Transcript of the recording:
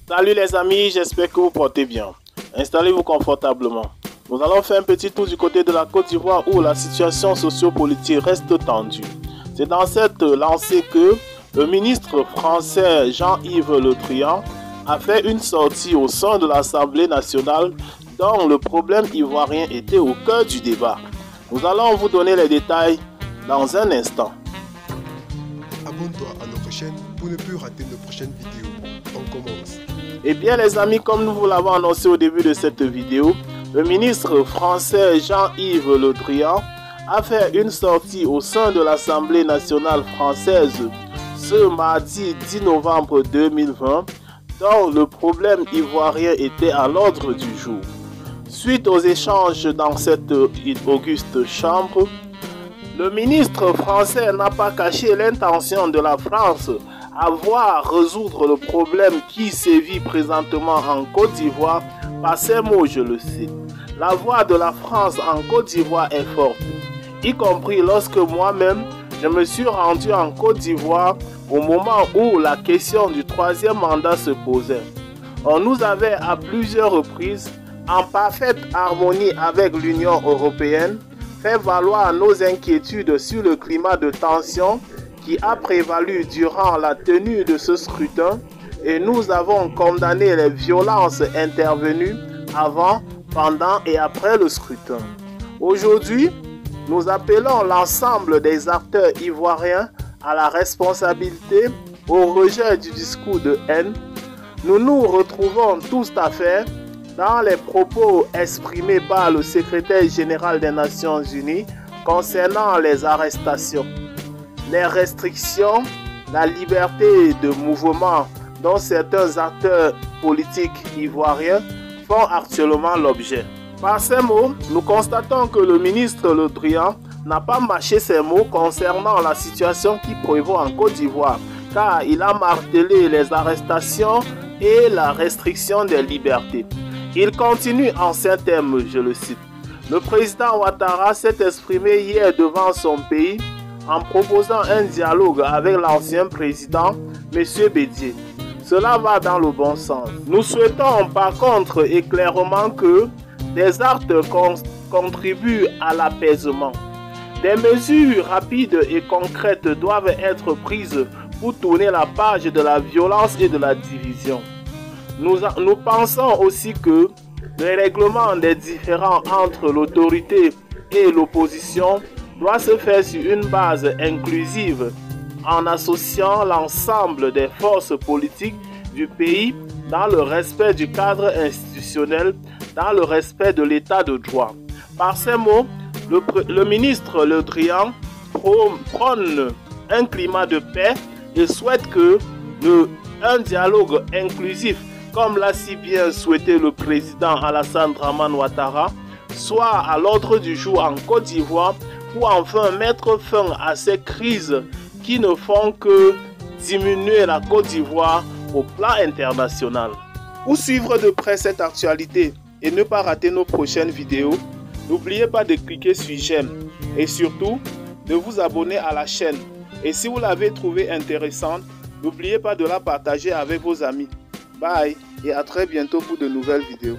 Salut les amis, j'espère que vous portez bien. Installez-vous confortablement. Nous allons faire un petit tour du côté de la Côte d'Ivoire où la situation sociopolitique reste tendue. C'est dans cette lancée que le ministre français Jean-Yves Le Drian a fait une sortie au sein de l'Assemblée nationale dont le problème ivoirien était au cœur du débat. Nous allons vous donner les détails dans un instant. Abonne-toi à notre chaîne pour ne plus rater nos prochaines vidéos. On commence. Eh bien les amis, comme nous vous l'avons annoncé au début de cette vidéo, le ministre français Jean-Yves Le Drian a fait une sortie au sein de l'Assemblée nationale française ce mardi 10 novembre 2020, dont le problème ivoirien était à l'ordre du jour. Suite aux échanges dans cette auguste chambre, le ministre français n'a pas caché l'intention de la France à voir résoudre le problème qui sévit présentement en Côte d'Ivoire par ces mots, je le cite. La voix de la France en Côte d'Ivoire est forte, y compris lorsque moi-même je me suis rendu en Côte d'Ivoire au moment où la question du troisième mandat se posait. On nous avait à plusieurs reprises, en parfaite harmonie avec l'Union européenne, fait valoir nos inquiétudes sur le climat de tension qui a prévalu durant la tenue de ce scrutin et nous avons condamné les violences intervenues avant, pendant et après le scrutin. Aujourd'hui, nous appelons l'ensemble des acteurs ivoiriens à la responsabilité, au rejet du discours de haine. Nous nous retrouvons tous à fait dans les propos exprimés par le secrétaire général des Nations Unies concernant les arrestations, les restrictions, la liberté de mouvement dont certains acteurs politiques ivoiriens font actuellement l'objet. Par ces mots, nous constatons que le ministre Le Drian n'a pas mâché ses mots concernant la situation qui prévaut en Côte d'Ivoire, car il a martelé les arrestations et la restriction des libertés. Il continue en ces termes, je le cite. Le président Ouattara s'est exprimé hier devant son pays en proposant un dialogue avec l'ancien président, M. Bédié. Cela va dans le bon sens. Nous souhaitons par contre et clairement que des actes contribuent à l'apaisement. Des mesures rapides et concrètes doivent être prises pour tourner la page de la violence et de la division. Nous pensons aussi que le règlement des différends entre l'autorité et l'opposition doit se faire sur une base inclusive en associant l'ensemble des forces politiques du pays dans le respect du cadre institutionnel, dans le respect de l'état de droit. Par ces mots, le ministre Le Drian prône un climat de paix et souhaite que un dialogue inclusif, comme l'a si bien souhaité le président Alassane Dramane Ouattara, soit à l'ordre du jour en Côte d'Ivoire pour enfin mettre fin à ces crises qui ne font que diminuer la Côte d'Ivoire au plan international. Pour suivre de près cette actualité et ne pas rater nos prochaines vidéos, n'oubliez pas de cliquer sur j'aime et surtout de vous abonner à la chaîne. Et si vous l'avez trouvée intéressante, n'oubliez pas de la partager avec vos amis. Bye et à très bientôt pour de nouvelles vidéos.